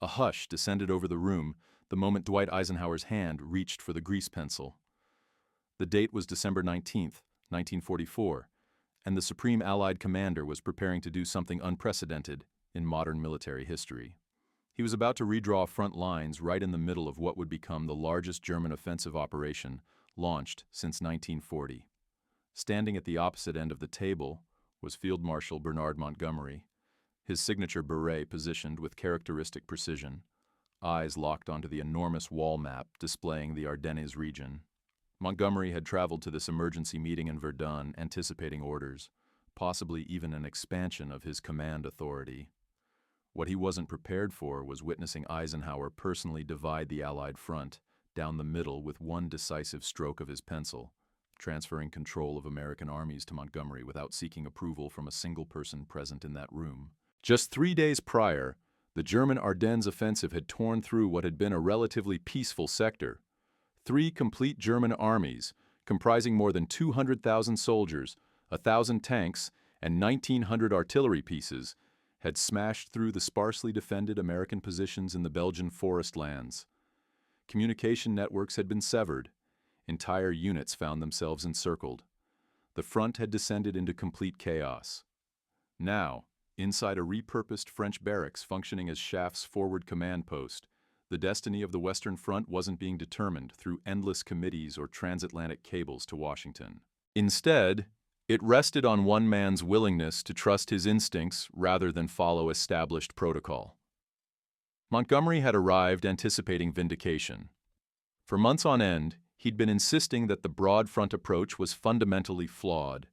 A hush descended over the room the moment Dwight Eisenhower's hand reached for the grease pencil. The date was December 19th, 1944, and the Supreme Allied Commander was preparing to do something unprecedented in modern military history. He was about to redraw front lines right in the middle of what would become the largest German offensive operation launched since 1940. Standing at the opposite end of the table was Field Marshal Bernard Montgomery, his signature beret positioned with characteristic precision, eyes locked onto the enormous wall map displaying the Ardennes region. Montgomery had traveled to this emergency meeting in Verdun anticipating orders, possibly even an expansion of his command authority. What he wasn't prepared for was witnessing Eisenhower personally divide the Allied front down the middle with one decisive stroke of his pencil, transferring control of American armies to Montgomery without seeking approval from a single person present in that room. Just 3 days prior, the German Ardennes offensive had torn through what had been a relatively peaceful sector. 3 complete German armies, comprising more than 200,000 soldiers, 1,000 tanks, and 1,900 artillery pieces, had smashed through the sparsely defended American positions in the Belgian forest lands. Communication networks had been severed. Entire units found themselves encircled. The front had descended into complete chaos. Now, inside a repurposed French barracks functioning as Schaff's forward command post, the destiny of the Western Front wasn't being determined through endless committees or transatlantic cables to Washington. Instead, it rested on one man's willingness to trust his instincts rather than follow established protocol. Montgomery had arrived anticipating vindication. For months on end, he'd been insisting that the broad front approach was fundamentally flawed,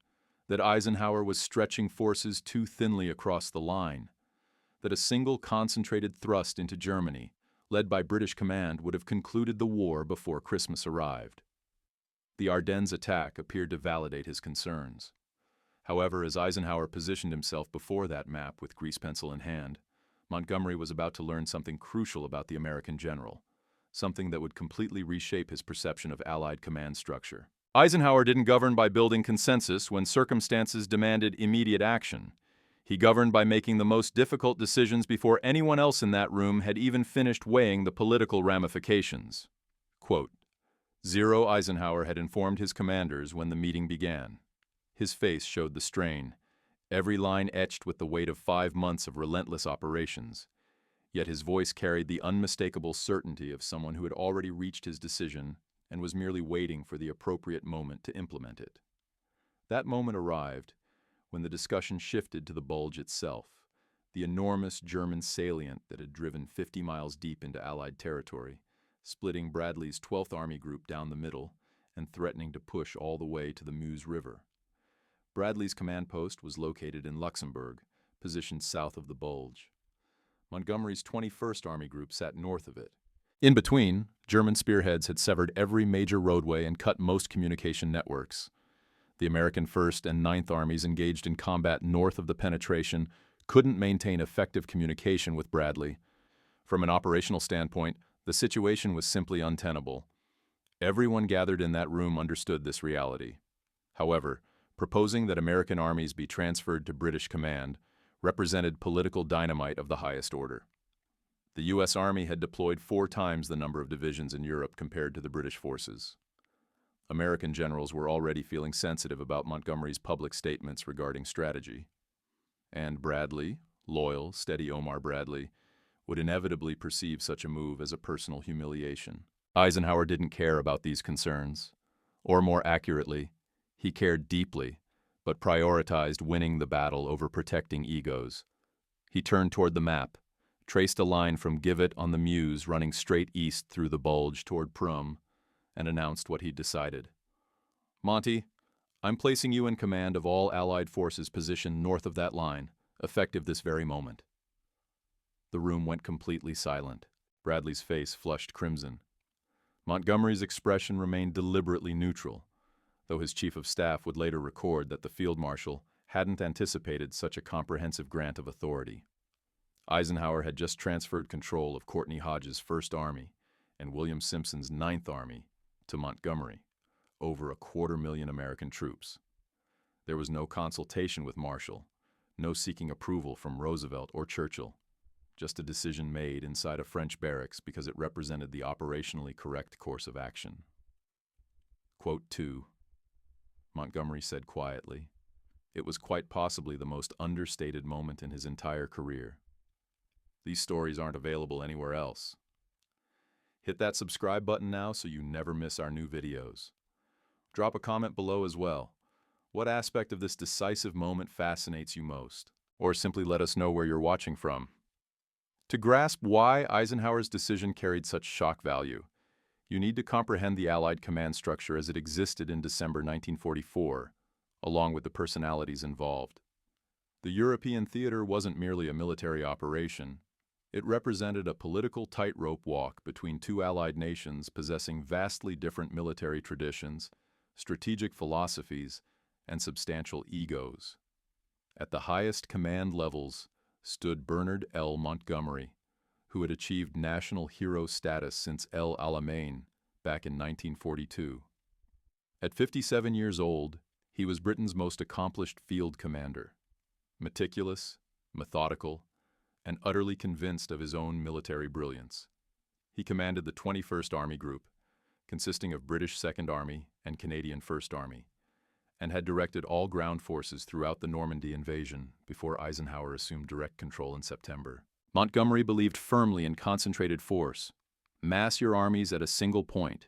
that Eisenhower was stretching forces too thinly across the line, that a single concentrated thrust into Germany, led by British command, would have concluded the war before Christmas arrived. The Ardennes attack appeared to validate his concerns. However, as Eisenhower positioned himself before that map with grease pencil in hand, Montgomery was about to learn something crucial about the American general, something that would completely reshape his perception of Allied command structure. Eisenhower didn't govern by building consensus when circumstances demanded immediate action. He governed by making the most difficult decisions before anyone else in that room had even finished weighing the political ramifications. Quote, Zero Eisenhower had informed his commanders when the meeting began. His face showed the strain, every line etched with the weight of 5 months of relentless operations. Yet his voice carried the unmistakable certainty of someone who had already reached his decision and was merely waiting for the appropriate moment to implement it. That moment arrived when the discussion shifted to the bulge itself, the enormous German salient that had driven 50 miles deep into Allied territory, splitting Bradley's 12th Army Group down the middle and threatening to push all the way to the Meuse River. Bradley's command post was located in Luxembourg, positioned south of the bulge. Montgomery's 21st Army Group sat north of it. In between, German spearheads had severed every major roadway and cut most communication networks. The American 1st and 9th Armies engaged in combat north of the penetration couldn't maintain effective communication with Bradley. From an operational standpoint, the situation was simply untenable. Everyone gathered in that room understood this reality. However, proposing that American armies be transferred to British command represented political dynamite of the highest order. The U.S. Army had deployed 4 times the number of divisions in Europe compared to the British forces. American generals were already feeling sensitive about Montgomery's public statements regarding strategy. And Bradley, loyal, steady Omar Bradley, would inevitably perceive such a move as a personal humiliation. Eisenhower didn't care about these concerns. Or more accurately, he cared deeply, but prioritized winning the battle over protecting egos. He turned toward the map, traced a line from Givet on the Meuse running straight east through the bulge toward Prüm, and announced what he'd decided. Monty, I'm placing you in command of all Allied forces positioned north of that line, effective this very moment. The room went completely silent. Bradley's face flushed crimson. Montgomery's expression remained deliberately neutral, though his chief of staff would later record that the field marshal hadn't anticipated such a comprehensive grant of authority. Eisenhower had just transferred control of Courtney Hodges' 1st Army and William Simpson's 9th Army to Montgomery, over 250,000 American troops. There was no consultation with Marshall, no seeking approval from Roosevelt or Churchill. just a decision made inside a French barracks because it represented the operationally correct course of action. Quote 2. Montgomery said quietly, "It was quite possibly the most understated moment in his entire career. These stories aren't available anywhere else." Hit that subscribe button now so you never miss our new videos. Drop a comment below as well. What aspect of this decisive moment fascinates you most? Or simply let us know where you're watching from. To grasp why Eisenhower's decision carried such shock value, you need to comprehend the Allied command structure as it existed in December 1944, along with the personalities involved. The European theater wasn't merely a military operation. It represented a political tightrope walk between two Allied nations possessing vastly different military traditions, strategic philosophies, and substantial egos. At the highest command levels stood Bernard L. Montgomery, who had achieved national hero status since El Alamein back in 1942. At 57 years old, he was Britain's most accomplished field commander, meticulous, methodical, and utterly convinced of his own military brilliance. He commanded the 21st Army Group, consisting of British 2nd Army and Canadian 1st Army, and had directed all ground forces throughout the Normandy invasion before Eisenhower assumed direct control in September. Montgomery believed firmly in concentrated force. Mass your armies at a single point,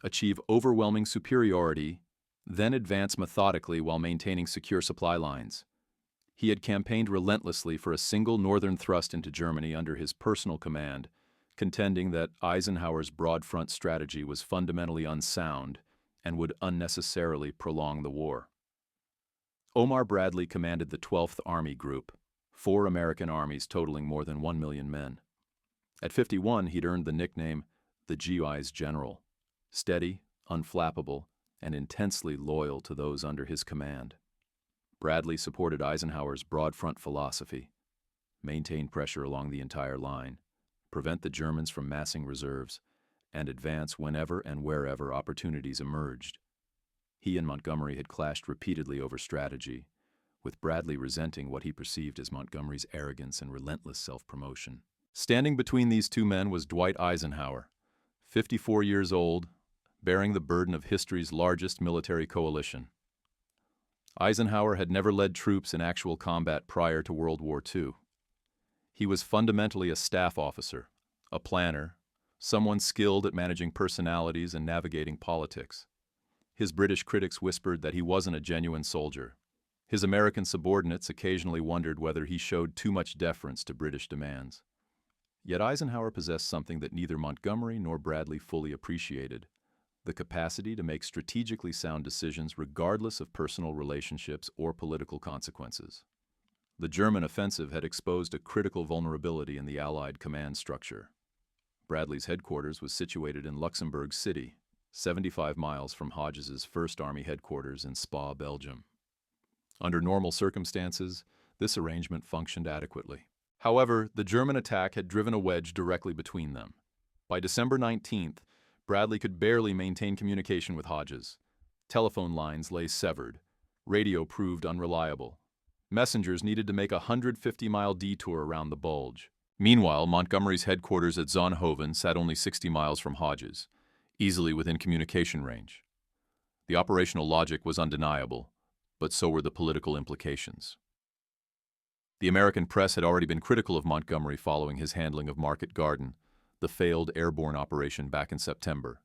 achieve overwhelming superiority, then advance methodically while maintaining secure supply lines. He had campaigned relentlessly for a single northern thrust into Germany under his personal command, contending that Eisenhower's broad front strategy was fundamentally unsound and would unnecessarily prolong the war. Omar Bradley commanded the 12th Army Group, 4 American armies totaling more than 1 million men. At 51, he'd earned the nickname the GI's General, steady, unflappable, and intensely loyal to those under his command. Bradley supported Eisenhower's broad front philosophy, maintain pressure along the entire line, prevent the Germans from massing reserves, and advance whenever and wherever opportunities emerged. He and Montgomery had clashed repeatedly over strategy, with Bradley resenting what he perceived as Montgomery's arrogance and relentless self-promotion. Standing between these two men was Dwight Eisenhower, 54 years old, bearing the burden of history's largest military coalition. Eisenhower had never led troops in actual combat prior to World War II. He was fundamentally a staff officer, a planner, someone skilled at managing personalities and navigating politics. His British critics whispered that he wasn't a genuine soldier. His American subordinates occasionally wondered whether he showed too much deference to British demands. Yet Eisenhower possessed something that neither Montgomery nor Bradley fully appreciated: the capacity to make strategically sound decisions regardless of personal relationships or political consequences. The German offensive had exposed a critical vulnerability in the Allied command structure. Bradley's headquarters was situated in Luxembourg City, 75 miles from Hodges's 1st Army headquarters in Spa, Belgium. Under normal circumstances, this arrangement functioned adequately. However, the German attack had driven a wedge directly between them. By December 19th, Bradley could barely maintain communication with Hodges. Telephone lines lay severed. Radio proved unreliable. Messengers needed to make a 150-mile detour around the bulge. Meanwhile, Montgomery's headquarters at Zonhoven sat only 60 miles from Hodges, easily within communication range. The operational logic was undeniable, but so were the political implications. The American press had already been critical of Montgomery following his handling of Market Garden, the failed airborne operation back in September.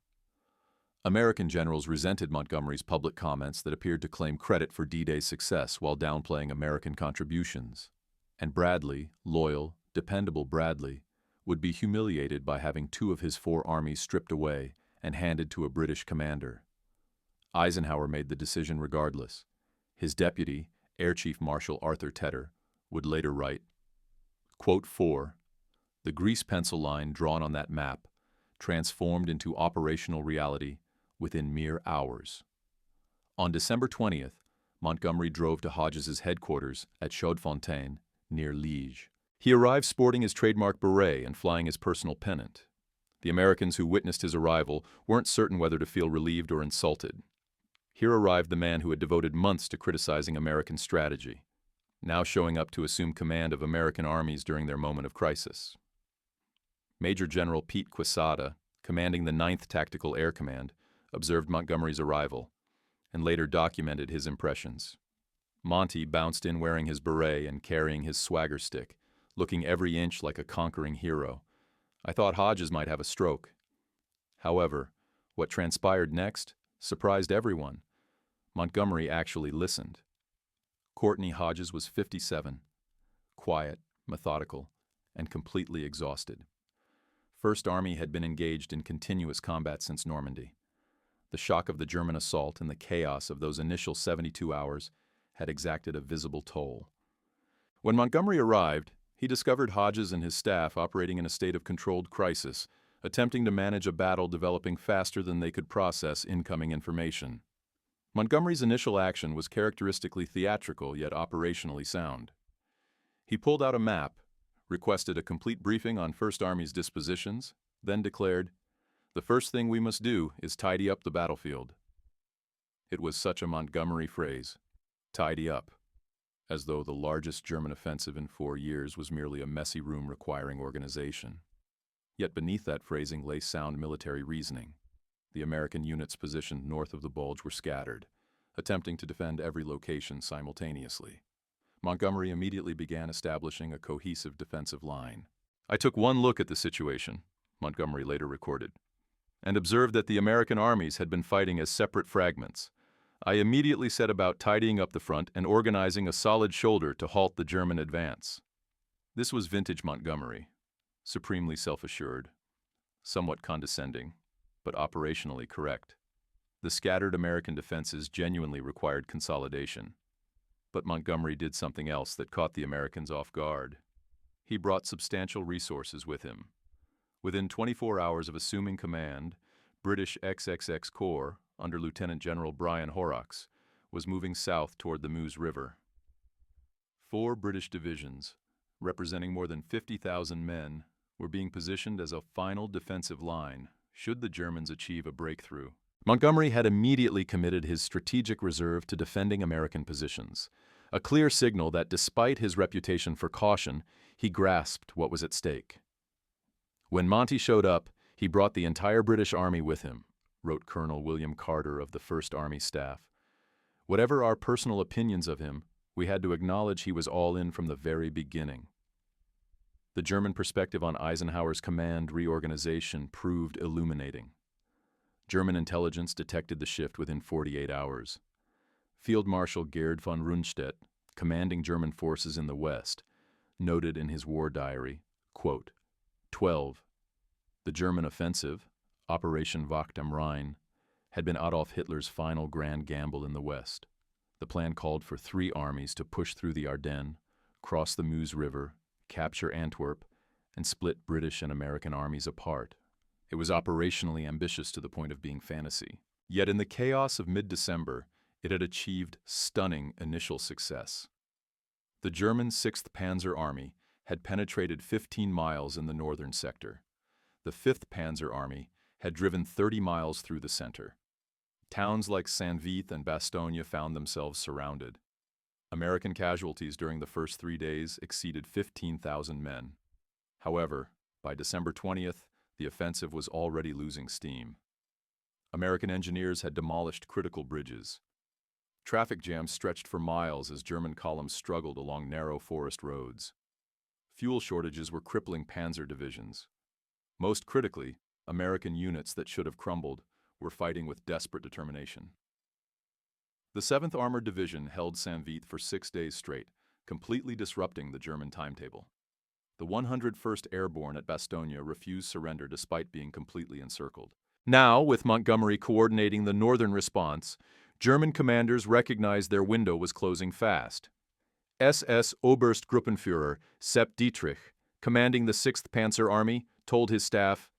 American generals resented Montgomery's public comments that appeared to claim credit for D-Day's success while downplaying American contributions. And Bradley, loyal, dependable Bradley, would be humiliated by having 2 of his 4 armies stripped away and handed to a British commander. Eisenhower made the decision regardless. His deputy, Air Chief Marshal Arthur Tedder, would later write, quote 4, "The grease pencil line drawn on that map transformed into operational reality within mere hours." On December 20th, Montgomery drove to Hodges's headquarters at Chaudefontaine, near Liège. He arrived sporting his trademark beret and flying his personal pennant. The Americans who witnessed his arrival weren't certain whether to feel relieved or insulted. Here arrived the man who had devoted months to criticizing American strategy. now showing up to assume command of American armies during their moment of crisis. Major General Pete Quesada, commanding the 9th Tactical Air Command, observed Montgomery's arrival and later documented his impressions. Monty bounced in wearing his beret and carrying his swagger stick, looking every inch like a conquering hero. I thought Hodges might have a stroke. However, what transpired next surprised everyone. Montgomery actually listened. Courtney Hodges was 57, quiet, methodical, and completely exhausted. First Army had been engaged in continuous combat since Normandy. The shock of the German assault and the chaos of those initial 72 hours had exacted a visible toll. When Montgomery arrived, he discovered Hodges and his staff operating in a state of controlled crisis, attempting to manage a battle developing faster than they could process incoming information. Montgomery's initial action was characteristically theatrical yet operationally sound. He pulled out a map, requested a complete briefing on First Army's dispositions, then declared, "The first thing we must do is tidy up the battlefield." It was such a Montgomery phrase, tidy up, as though the largest German offensive in 4 years was merely a messy room requiring organization. Yet beneath that phrasing lay sound military reasoning. The American units positioned north of the Bulge were scattered, attempting to defend every location simultaneously. Montgomery immediately began establishing a cohesive defensive line. "I took one look at the situation," Montgomery later recorded, "and observed that the American armies had been fighting as separate fragments. I immediately set about tidying up the front and organizing a solid shoulder to halt the German advance." This was vintage Montgomery, supremely self-assured, somewhat condescending, but operationally correct. The scattered American defenses genuinely required consolidation. But Montgomery did something else that caught the Americans off guard. He brought substantial resources with him. Within 24 hours of assuming command, British XXX Corps, under Lieutenant General Brian Horrocks, was moving south toward the Meuse River. 4 British divisions, representing more than 50,000 men, were being positioned as a final defensive line should the Germans achieve a breakthrough. Montgomery had immediately committed his strategic reserve to defending American positions, a clear signal that despite his reputation for caution, he grasped what was at stake. "When Monty showed up, he brought the entire British Army with him," wrote Colonel William Carter of the First Army Staff. "Whatever our personal opinions of him, we had to acknowledge he was all in from the very beginning." The German perspective on Eisenhower's command reorganization proved illuminating. German intelligence detected the shift within 48 hours. Field Marshal Gerd von Rundstedt, commanding German forces in the West, noted in his war diary, quote, 12. The German offensive, Operation Wacht am Rhein, had been Adolf Hitler's final grand gamble in the West. The plan called for 3 armies to push through the Ardennes, cross the Meuse River, capture Antwerp, and split British and American armies apart. It was operationally ambitious to the point of being fantasy. Yet in the chaos of mid-December, it had achieved stunning initial success. The German 6th Panzer Army had penetrated 15 miles in the northern sector. The 5th Panzer Army had driven 30 miles through the center. Towns like Saint-Vith and Bastogne found themselves surrounded. American casualties during the first 3 days exceeded 15,000 men. However, by December 20th, the offensive was already losing steam. American engineers had demolished critical bridges. Traffic jams stretched for miles as German columns struggled along narrow forest roads. Fuel shortages were crippling panzer divisions. Most critically, American units that should have crumbled were fighting with desperate determination. The 7th Armored Division held Saint-Vith for 6 days straight, completely disrupting the German timetable. The 101st Airborne at Bastogne refused surrender despite being completely encircled. Now, with Montgomery coordinating the northern response, German commanders recognized their window was closing fast. SS Oberstgruppenführer Sepp Dietrich, commanding the 6th Panzer Army, told his staff,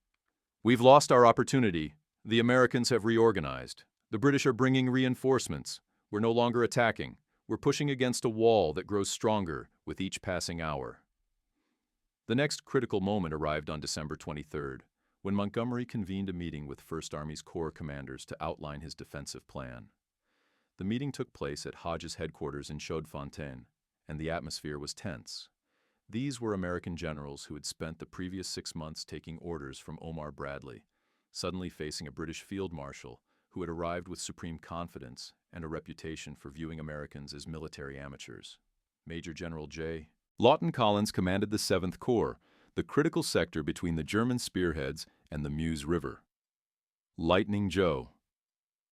"We've lost our opportunity. The Americans have reorganized. The British are bringing reinforcements. We're no longer attacking. We're pushing against a wall that grows stronger with each passing hour." The next critical moment arrived on December 23rd, when Montgomery convened a meeting with First Army's Corps commanders to outline his defensive plan. The meeting took place at Hodges' headquarters in Chaudefontaine, and the atmosphere was tense. These were American generals who had spent the previous 6 months taking orders from Omar Bradley, suddenly facing a British field marshal who had arrived with supreme confidence and a reputation for viewing Americans as military amateurs. Major General J. Lawton Collins commanded the 7th Corps, the critical sector between the German spearheads and the Meuse River. Lightning Joe.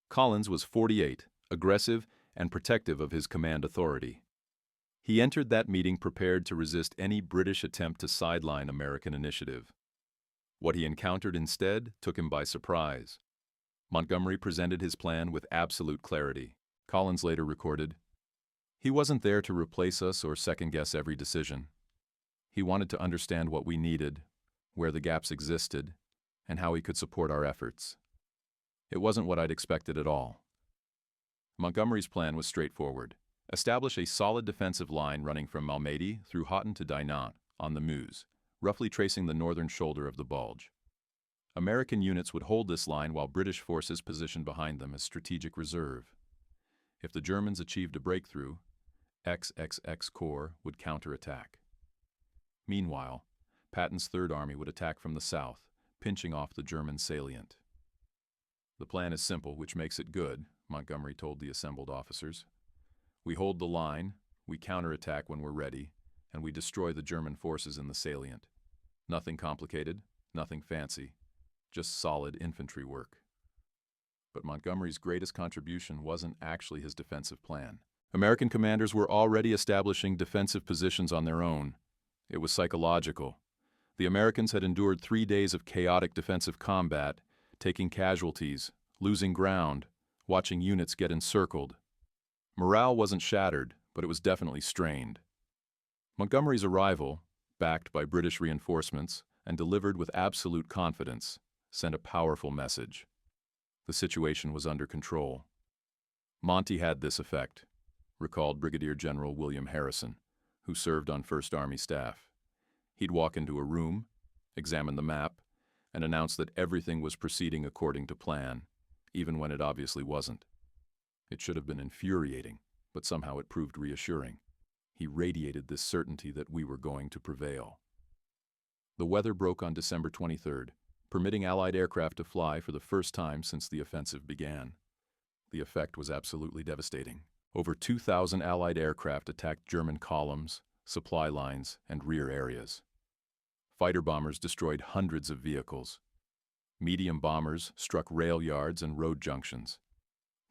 Collins was 48, aggressive and protective of his command authority. He entered that meeting prepared to resist any British attempt to sideline American initiative. What he encountered instead took him by surprise. Montgomery presented his plan with absolute clarity. Collins later recorded, "He wasn't there to replace us or second-guess every decision. He wanted to understand what we needed, where the gaps existed, and how he could support our efforts. It wasn't what I'd expected at all." Montgomery's plan was straightforward. Establish a solid defensive line running from Malmedy through Halton to Dinant on the Meuse, roughly tracing the northern shoulder of the Bulge. American units would hold this line while British forces positioned behind them as strategic reserve. If the Germans achieved a breakthrough, XXX Corps would counterattack. Meanwhile, Patton's Third Army would attack from the south, pinching off the German salient. "The plan is simple, which makes it good," Montgomery told the assembled officers. "We hold the line, we counterattack when we're ready, and we destroy the German forces in the salient. Nothing complicated, nothing fancy, just solid infantry work." But Montgomery's greatest contribution wasn't actually his defensive plan. American commanders were already establishing defensive positions on their own. It was psychological. The Americans had endured 3 days of chaotic defensive combat, taking casualties, losing ground, watching units get encircled. Morale wasn't shattered, but it was definitely strained. Montgomery's arrival, backed by British reinforcements and delivered with absolute confidence, sent a powerful message. The situation was under control. Monty had this effect, recalled Brigadier General William Harrison, who served on First Army staff. He'd walk into a room, examine the map, and announce that everything was proceeding according to plan, even when it obviously wasn't. It should have been infuriating, but somehow it proved reassuring. He radiated this certainty that we were going to prevail. The weather broke on December 23rd, permitting Allied aircraft to fly for the first time since the offensive began. The effect was absolutely devastating. Over 2,000 Allied aircraft attacked German columns, supply lines, and rear areas. Fighter bombers destroyed hundreds of vehicles. Medium bombers struck rail yards and road junctions.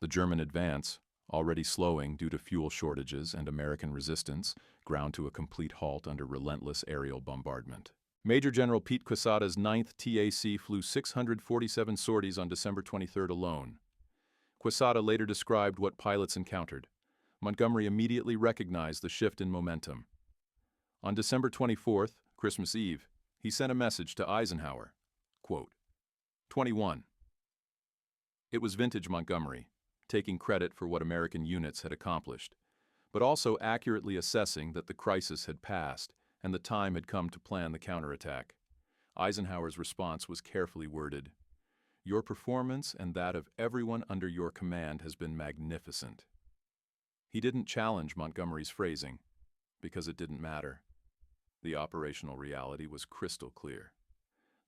The German advance, already slowing due to fuel shortages and American resistance, ground to a complete halt under relentless aerial bombardment. Major General Pete Quesada's 9th TAC flew 647 sorties on December 23rd alone. Quesada later described what pilots encountered. Montgomery immediately recognized the shift in momentum. On December 24th, Christmas Eve, he sent a message to Eisenhower. Quote, 21. It was vintage Montgomery, taking credit for what American units had accomplished, but also accurately assessing that the crisis had passed and the time had come to plan the counterattack. Eisenhower's response was carefully worded. "Your performance and that of everyone under your command has been magnificent." He didn't challenge Montgomery's phrasing, because it didn't matter. The operational reality was crystal clear.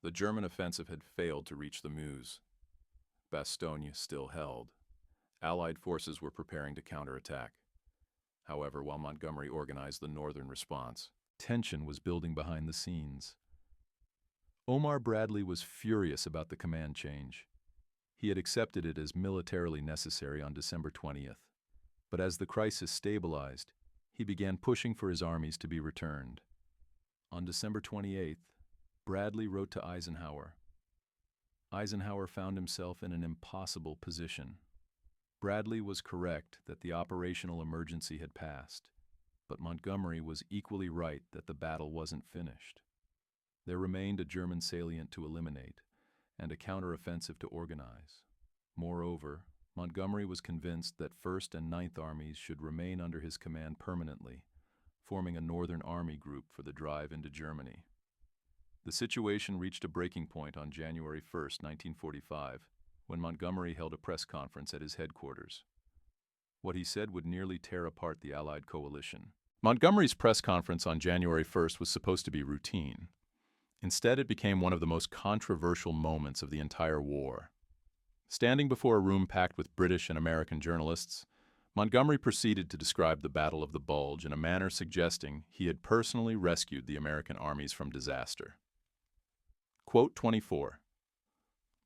The German offensive had failed to reach the Meuse. Bastogne still held. Allied forces were preparing to counterattack. However, while Montgomery organized the northern response, tension was building behind the scenes. Omar Bradley was furious about the command change. He had accepted it as militarily necessary on December 20th. But as the crisis stabilized, he began pushing for his armies to be returned. On December 28th, Bradley wrote to Eisenhower. Eisenhower found himself in an impossible position. Bradley was correct that the operational emergency had passed, but Montgomery was equally right that the battle wasn't finished. There remained a German salient to eliminate and a counteroffensive to organize. Moreover, Montgomery was convinced that 1st and 9th Armies should remain under his command permanently, forming a Northern Army group for the drive into Germany. The situation reached a breaking point on January 1, 1945, when Montgomery held a press conference at his headquarters. What he said would nearly tear apart the Allied coalition. Montgomery's press conference on January 1st was supposed to be routine. Instead, it became one of the most controversial moments of the entire war. Standing before a room packed with British and American journalists, Montgomery proceeded to describe the Battle of the Bulge in a manner suggesting he had personally rescued the American armies from disaster. Quote 24.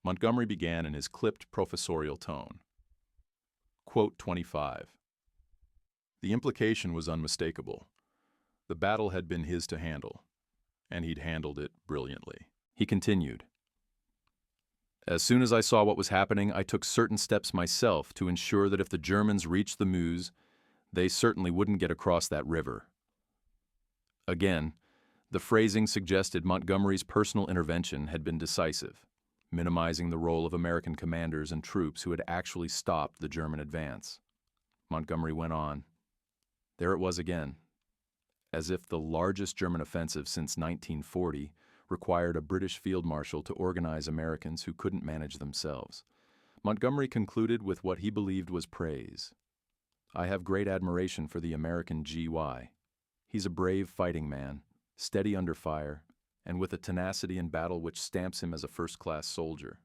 Montgomery began in his clipped professorial tone. Quote 25. The implication was unmistakable. The battle had been his to handle, and he'd handled it brilliantly. He continued. As soon as I saw what was happening, I took certain steps myself to ensure that if the Germans reached the Meuse, they certainly wouldn't get across that river. Again, the phrasing suggested Montgomery's personal intervention had been decisive, minimizing the role of American commanders and troops who had actually stopped the German advance. Montgomery went on. There it was again, as if the largest German offensive since 1940 required a British field marshal to organize Americans who couldn't manage themselves. Montgomery concluded with what he believed was praise. I have great admiration for the American GY. He's a brave fighting man, steady under fire, and with a tenacity in battle which stamps him as a first-class soldier.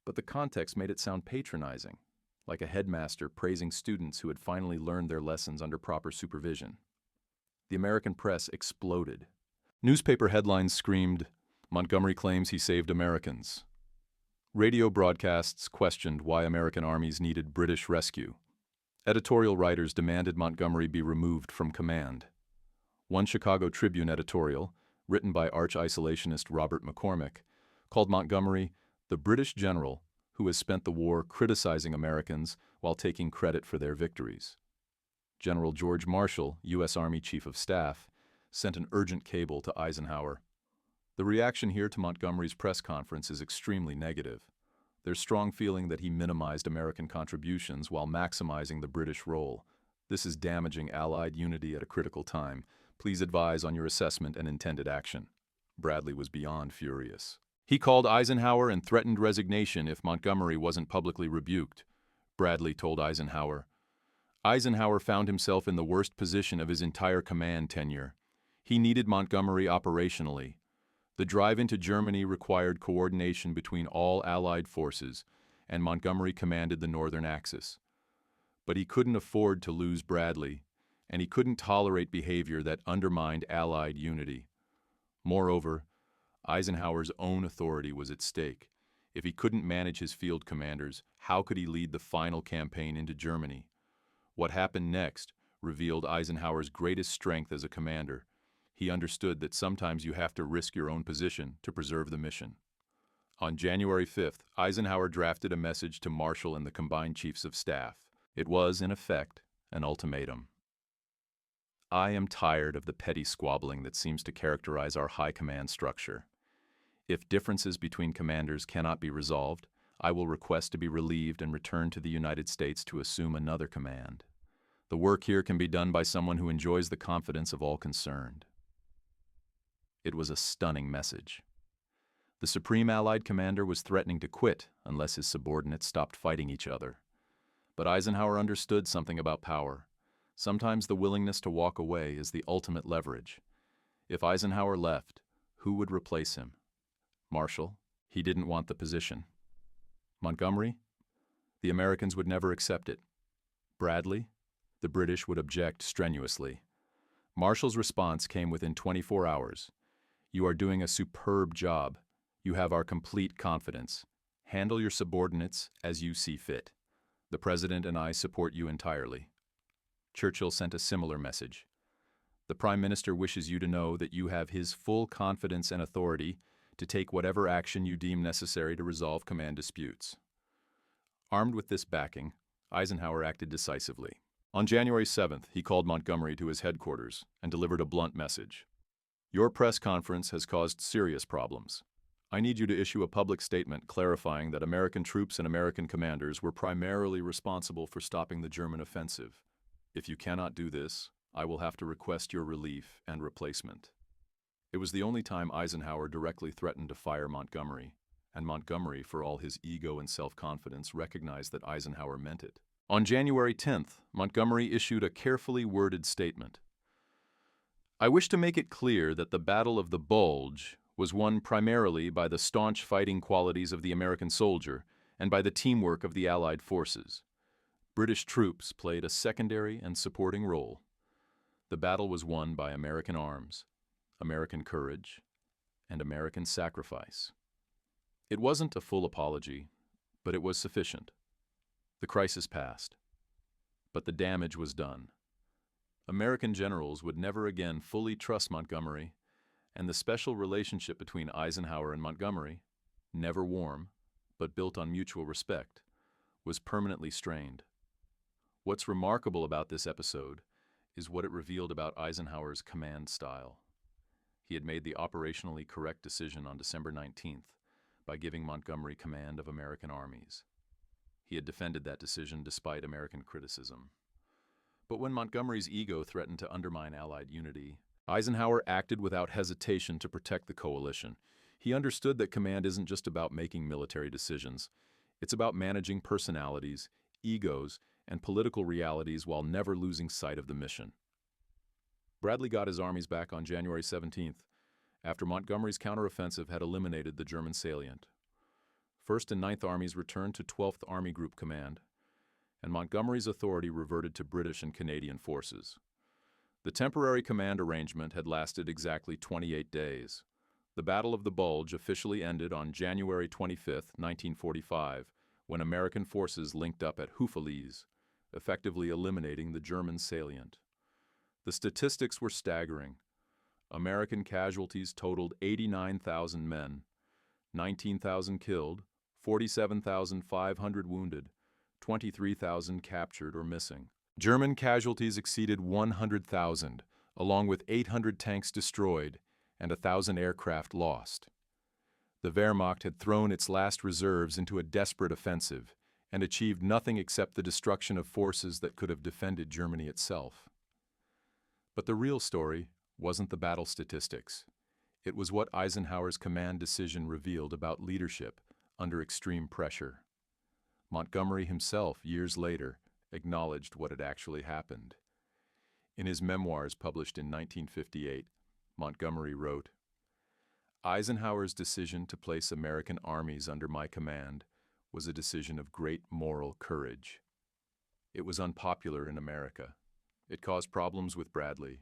But the context made it sound patronizing, like a headmaster praising students who had finally learned their lessons under proper supervision. The American press exploded. Newspaper headlines screamed, Montgomery claims he saved Americans. Radio broadcasts questioned why American armies needed British rescue. Editorial writers demanded Montgomery be removed from command. One Chicago Tribune editorial, written by arch-isolationist Robert McCormick, called Montgomery the British general who has spent the war criticizing Americans while taking credit for their victories. General George Marshall, U.S. Army Chief of Staff, sent an urgent cable to Eisenhower. The reaction here to Montgomery's press conference is extremely negative. There's strong feeling that he minimized American contributions while maximizing the British role. This is damaging Allied unity at a critical time. Please advise on your assessment and intended action. Bradley was beyond furious. He called Eisenhower and threatened resignation if Montgomery wasn't publicly rebuked. Bradley told Eisenhower. Eisenhower found himself in the worst position of his entire command tenure. He needed Montgomery operationally. The drive into Germany required coordination between all Allied forces, and Montgomery commanded the Northern Axis. But he couldn't afford to lose Bradley, and he couldn't tolerate behavior that undermined Allied unity. Moreover, Eisenhower's own authority was at stake. If he couldn't manage his field commanders, how could he lead the final campaign into Germany? What happened next revealed Eisenhower's greatest strength as a commander. He understood that sometimes you have to risk your own position to preserve the mission. On January 5th, Eisenhower drafted a message to Marshall and the combined chiefs of staff. It was, in effect, an ultimatum. I am tired of the petty squabbling that seems to characterize our high command structure. If differences between commanders cannot be resolved, I will request to be relieved and return to the United States to assume another command. The work here can be done by someone who enjoys the confidence of all concerned. It was a stunning message. The Supreme Allied commander was threatening to quit unless his subordinates stopped fighting each other. But Eisenhower understood something about power. Sometimes the willingness to walk away is the ultimate leverage. If Eisenhower left, who would replace him? Marshall? He didn't want the position. Montgomery? The Americans would never accept it. Bradley? The British would object strenuously. Marshall's response came within 24 hours. You are doing a superb job. You have our complete confidence. Handle your subordinates as you see fit. The President and I support you entirely. Churchill sent a similar message. The Prime Minister wishes you to know that you have his full confidence and authority to take whatever action you deem necessary to resolve command disputes. Armed with this backing, Eisenhower acted decisively. On January 7th, he called Montgomery to his headquarters and delivered a blunt message. Your press conference has caused serious problems. I need you to issue a public statement clarifying that American troops and American commanders were primarily responsible for stopping the German offensive. If you cannot do this, I will have to request your relief and replacement. It was the only time Eisenhower directly threatened to fire Montgomery, and Montgomery, for all his ego and self-confidence, recognized that Eisenhower meant it. On January 10th, Montgomery issued a carefully worded statement. I wish to make it clear that the Battle of the Bulge was won primarily by the staunch fighting qualities of the American soldier and by the teamwork of the Allied forces. British troops played a secondary and supporting role. The battle was won by American arms, American courage, and American sacrifice. It wasn't a full apology, but it was sufficient. The crisis passed, but the damage was done. American generals would never again fully trust Montgomery, and the special relationship between Eisenhower and Montgomery, never warm, but built on mutual respect, was permanently strained. What's remarkable about this episode is what it revealed about Eisenhower's command style. He had made the operationally correct decision on December 19th by giving Montgomery command of American armies. He had defended that decision despite American criticism. But when Montgomery's ego threatened to undermine Allied unity, Eisenhower acted without hesitation to protect the coalition. He understood that command isn't just about making military decisions. It's about managing personalities, egos, and political realities while never losing sight of the mission. Bradley got his armies back on January 17th, after Montgomery's counteroffensive had eliminated the German salient. 1st and 9th Armies returned to 12th Army Group Command, and Montgomery's authority reverted to British and Canadian forces. The temporary command arrangement had lasted exactly 28 days. The Battle of the Bulge officially ended on January 25, 1945, when American forces linked up at Houffalize, effectively eliminating the German salient. The statistics were staggering. American casualties totaled 89,000 men, 19,000 killed, 47,500 wounded, 23,000 captured or missing. German casualties exceeded 100,000, along with 800 tanks destroyed and 1,000 aircraft lost. The Wehrmacht had thrown its last reserves into a desperate offensive and achieved nothing except the destruction of forces that could have defended Germany itself. But the real story wasn't the battle statistics. It was what Eisenhower's command decision revealed about leadership under extreme pressure. Montgomery himself, years later, acknowledged what had actually happened. In his memoirs published in 1958, Montgomery wrote, "Eisenhower's decision to place American armies under my command was a decision of great moral courage. It was unpopular in America. It caused problems with Bradley.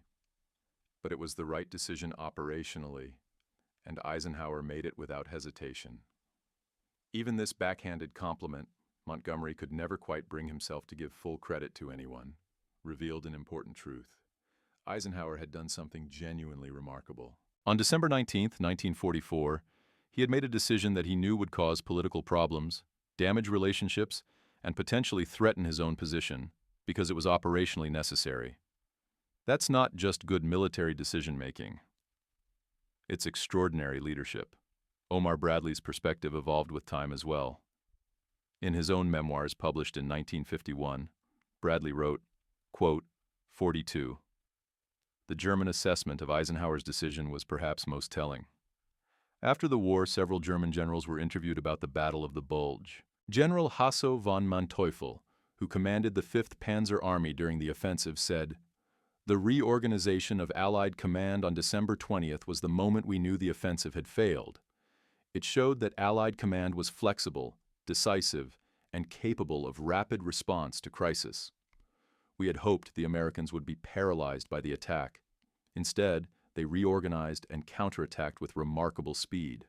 But it was the right decision operationally, and Eisenhower made it without hesitation." Even this backhanded compliment, Montgomery could never quite bring himself to give full credit to anyone, revealed an important truth. Eisenhower had done something genuinely remarkable. On December 19, 1944, he had made a decision that he knew would cause political problems, damage relationships, and potentially threaten his own position, because it was operationally necessary. That's not just good military decision-making. It's extraordinary leadership. Omar Bradley's perspective evolved with time as well. In his own memoirs published in 1951, Bradley wrote, quote, 42. The German assessment of Eisenhower's decision was perhaps most telling. After the war, several German generals were interviewed about the Battle of the Bulge. General Hasso von Manteuffel, who commanded the 5th Panzer Army during the offensive, said, "The reorganization of Allied command on December 20th was the moment we knew the offensive had failed. It showed that Allied command was flexible, decisive, and capable of rapid response to crisis. We had hoped the Americans would be paralyzed by the attack. Instead, they reorganized and counterattacked with remarkable speed."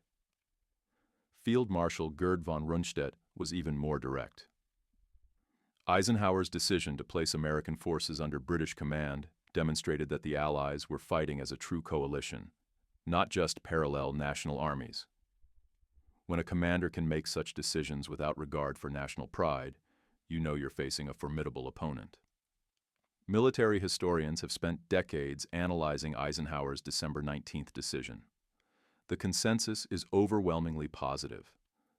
Field Marshal Gerd von Rundstedt was even more direct. Eisenhower's decision to place American forces under British command demonstrated that the Allies were fighting as a true coalition, not just parallel national armies. When a commander can make such decisions without regard for national pride, you know you're facing a formidable opponent. Military historians have spent decades analyzing Eisenhower's December 19th decision. The consensus is overwhelmingly positive.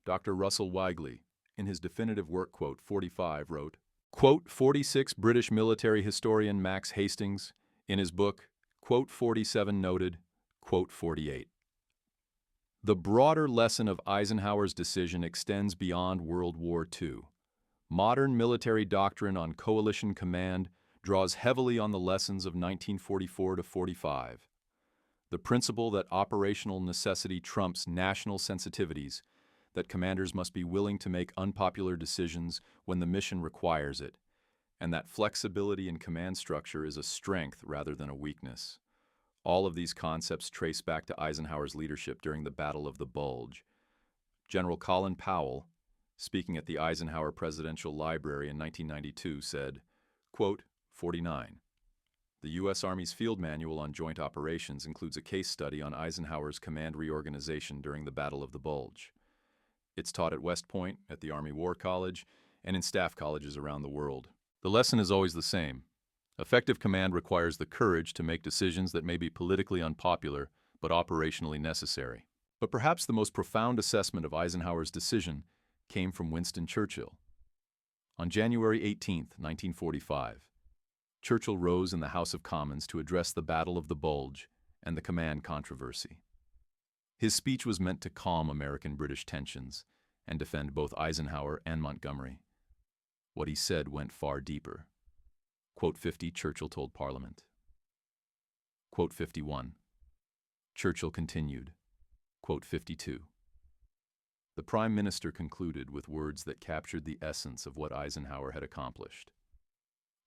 Dr. Russell Weigley, in his definitive work, quote 45, wrote, quote 46 British military historian Max Hastings, in his book, quote 47, noted, quote 48. The broader lesson of Eisenhower's decision extends beyond World War II. Modern military doctrine on coalition command draws heavily on the lessons of 1944 to 45. The principle that operational necessity trumps national sensitivities, that commanders must be willing to make unpopular decisions when the mission requires it, and that flexibility in command structure is a strength rather than a weakness. All of these concepts trace back to Eisenhower's leadership during the Battle of the Bulge. General Colin Powell, speaking at the Eisenhower Presidential Library in 1992, said, quote, 49. The U.S. Army's Field Manual on Joint Operations includes a case study on Eisenhower's command reorganization during the Battle of the Bulge. It's taught at West Point, at the Army War College, and in staff colleges around the world. The lesson is always the same. Effective command requires the courage to make decisions that may be politically unpopular, but operationally necessary. But perhaps the most profound assessment of Eisenhower's decision came from Winston Churchill. On January 18, 1945, Churchill rose in the House of Commons to address the Battle of the Bulge and the command controversy. His speech was meant to calm American-British tensions and defend both Eisenhower and Montgomery. What he said went far deeper. Quote 50, Churchill told Parliament. Quote 51. Churchill continued. Quote 52. The Prime Minister concluded with words that captured the essence of what Eisenhower had accomplished.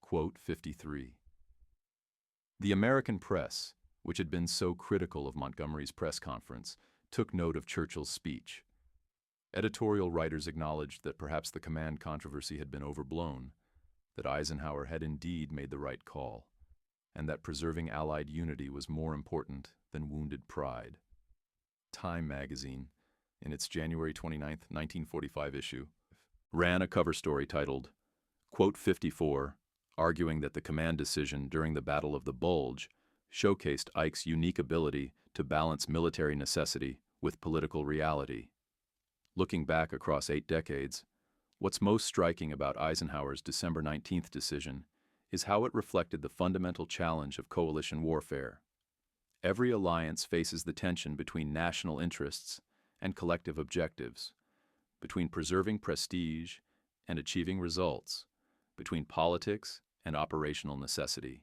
Quote 53. The American press, which had been so critical of Montgomery's press conference, took note of Churchill's speech. Editorial writers acknowledged that perhaps the command controversy had been overblown, that Eisenhower had indeed made the right call, and that preserving Allied unity was more important than wounded pride. Time magazine, in its January 29, 1945 issue, ran a cover story titled, Quote 54, arguing that the command decision during the Battle of the Bulge showcased Ike's unique ability to balance military necessity with political reality. Looking back across 8 decades, what's most striking about Eisenhower's December 19th decision is how it reflected the fundamental challenge of coalition warfare. Every alliance faces the tension between national interests and collective objectives, between preserving prestige and achieving results, between politics and operational necessity.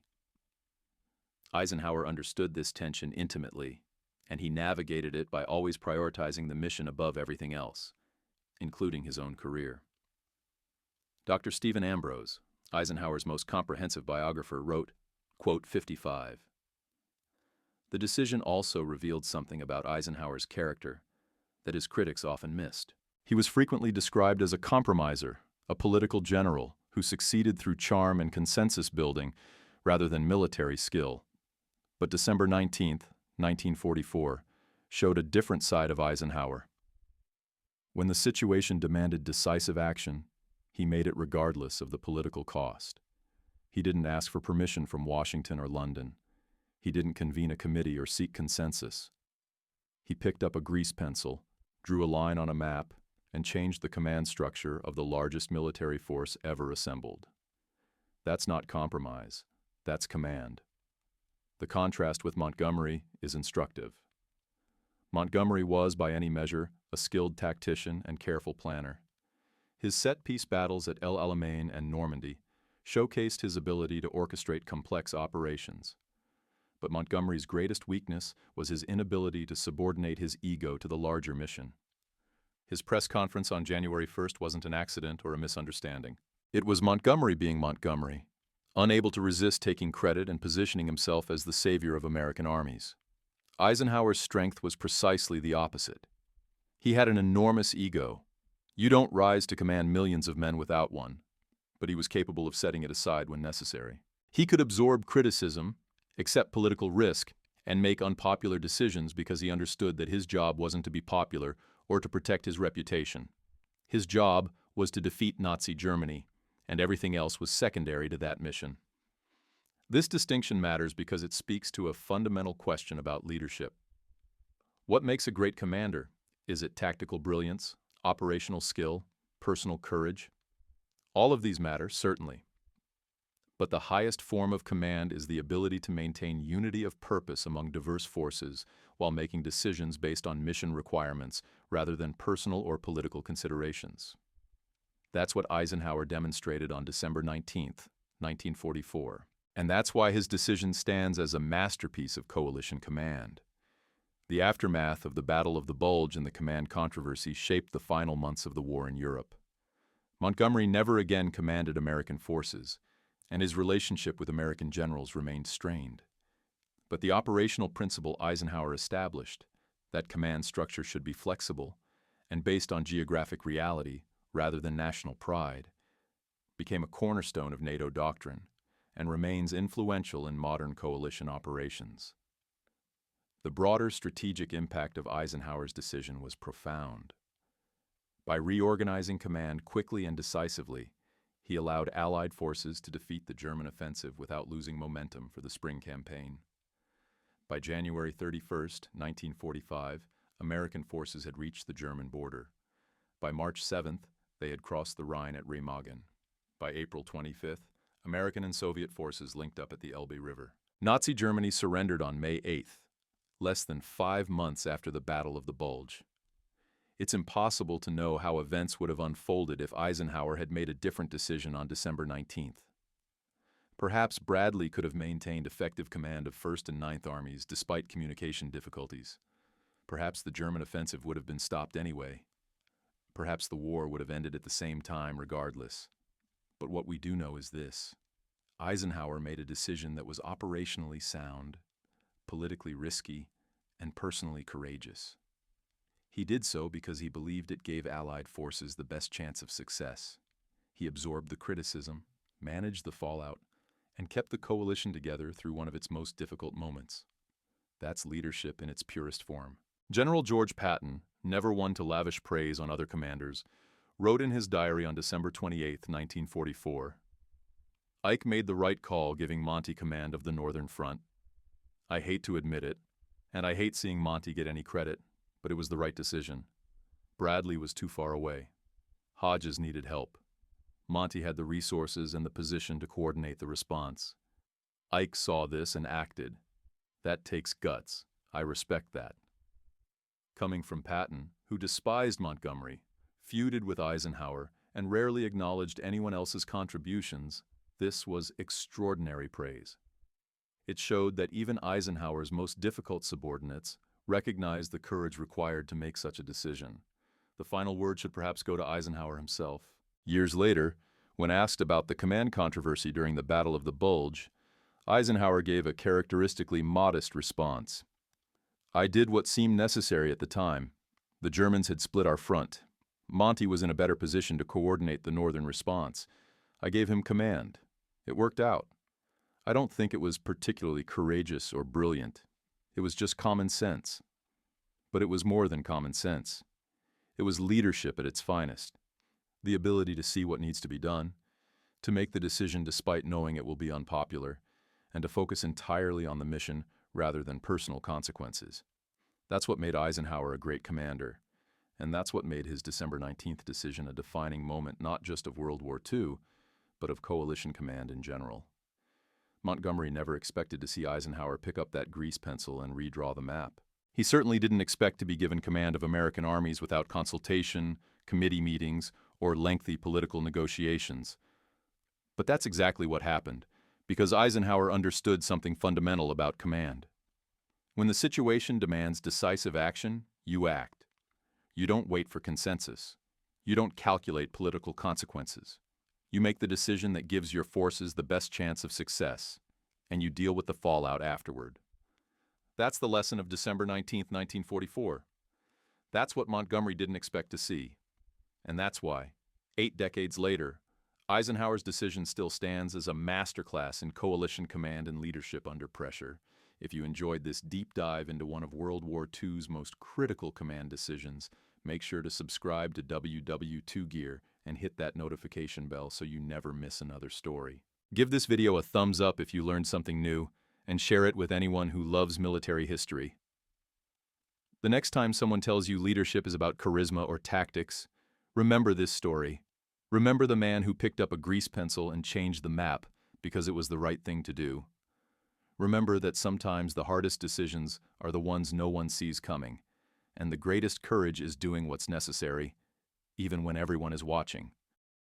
Eisenhower understood this tension intimately, and he navigated it by always prioritizing the mission above everything else, including his own career. Dr. Stephen Ambrose, Eisenhower's most comprehensive biographer, wrote, quote 55. The decision also revealed something about Eisenhower's character that his critics often missed. He was frequently described as a compromiser, a political general who succeeded through charm and consensus building rather than military skill. But December 19, 1944, showed a different side of Eisenhower. When the situation demanded decisive action, he made it regardless of the political cost. He didn't ask for permission from Washington or London. He didn't convene a committee or seek consensus. He picked up a grease pencil, drew a line on a map, and changed the command structure of the largest military force ever assembled. That's not compromise, that's command. The contrast with Montgomery is instructive. Montgomery was, by any measure, a skilled tactician and careful planner. His set-piece battles at El Alamein and Normandy showcased his ability to orchestrate complex operations. But Montgomery's greatest weakness was his inability to subordinate his ego to the larger mission. His press conference on January 1st wasn't an accident or a misunderstanding. It was Montgomery being Montgomery, unable to resist taking credit and positioning himself as the savior of American armies. Eisenhower's strength was precisely the opposite. He had an enormous ego. You don't rise to command millions of men without one, but he was capable of setting it aside when necessary. He could absorb criticism, accept political risk, and make unpopular decisions because he understood that his job wasn't to be popular or to protect his reputation. His job was to defeat Nazi Germany, and everything else was secondary to that mission. This distinction matters because it speaks to a fundamental question about leadership. What makes a great commander? Is it tactical brilliance, operational skill, personal courage? All of these matter, certainly. But the highest form of command is the ability to maintain unity of purpose among diverse forces while making decisions based on mission requirements rather than personal or political considerations. That's what Eisenhower demonstrated on December 19, 1944. And that's why his decision stands as a masterpiece of coalition command. The aftermath of the Battle of the Bulge and the command controversy shaped the final months of the war in Europe. Montgomery never again commanded American forces, and his relationship with American generals remained strained. But the operational principle Eisenhower established, that command structure should be flexible and based on geographic reality rather than national pride, became a cornerstone of NATO doctrine and remains influential in modern coalition operations. The broader strategic impact of Eisenhower's decision was profound. By reorganizing command quickly and decisively, he allowed Allied forces to defeat the German offensive without losing momentum for the spring campaign. By January 31, 1945, American forces had reached the German border. By March 7th, they had crossed the Rhine at Remagen. By April 25th, American and Soviet forces linked up at the Elbe River. Nazi Germany surrendered on May 8th, less than 5 months after the Battle of the Bulge. It's impossible to know how events would have unfolded if Eisenhower had made a different decision on December 19th. Perhaps Bradley could have maintained effective command of 1st and 9th Armies despite communication difficulties. Perhaps the German offensive would have been stopped anyway. Perhaps the war would have ended at the same time regardless. But what we do know is this: Eisenhower made a decision that was operationally sound, politically risky, and personally courageous. He did so because he believed it gave Allied forces the best chance of success. He absorbed the criticism, managed the fallout, and kept the coalition together through one of its most difficult moments. That's leadership in its purest form. General George Patton, never one to lavish praise on other commanders, wrote in his diary on December 28, 1944, "Ike made the right call giving Monty command of the Northern Front. I hate to admit it, and I hate seeing Monty get any credit, but it was the right decision. Bradley was too far away. Hodges needed help. Monty had the resources and the position to coordinate the response. Ike saw this and acted. That takes guts. I respect that." Coming from Patton, who despised Montgomery, feuded with Eisenhower, and rarely acknowledged anyone else's contributions, this was extraordinary praise. It showed that even Eisenhower's most difficult subordinates recognized the courage required to make such a decision. The final word should perhaps go to Eisenhower himself. Years later, when asked about the command controversy during the Battle of the Bulge, Eisenhower gave a characteristically modest response. "I did what seemed necessary at the time. The Germans had split our front. Monty was in a better position to coordinate the northern response. I gave him command. It worked out. I don't think it was particularly courageous or brilliant. It was just common sense. But it was more than common sense. It was leadership at its finest. The ability to see what needs to be done, to make the decision despite knowing it will be unpopular, and to focus entirely on the mission rather than personal consequences. That's what made Eisenhower a great commander, and that's what made his December 19th decision a defining moment not just of World War II, but of coalition command in general. Montgomery never expected to see Eisenhower pick up that grease pencil and redraw the map. He certainly didn't expect to be given command of American armies without consultation, committee meetings, or lengthy political negotiations. But that's exactly what happened, because Eisenhower understood something fundamental about command. When the situation demands decisive action, you act. You don't wait for consensus. You don't calculate political consequences. You make the decision that gives your forces the best chance of success, and you deal with the fallout afterward. That's the lesson of December 19, 1944. That's what Montgomery didn't expect to see. And that's why, 8 decades later, Eisenhower's decision still stands as a masterclass in coalition command and leadership under pressure. If you enjoyed this deep dive into one of World War II's most critical command decisions, make sure to subscribe to WW2 Gear and hit that notification bell so you never miss another story. Give this video a thumbs up if you learned something new, and share it with anyone who loves military history. The next time someone tells you leadership is about charisma or tactics, remember this story. Remember the man who picked up a grease pencil and changed the map because it was the right thing to do. Remember that sometimes the hardest decisions are the ones no one sees coming, and the greatest courage is doing what's necessary, even when everyone is watching.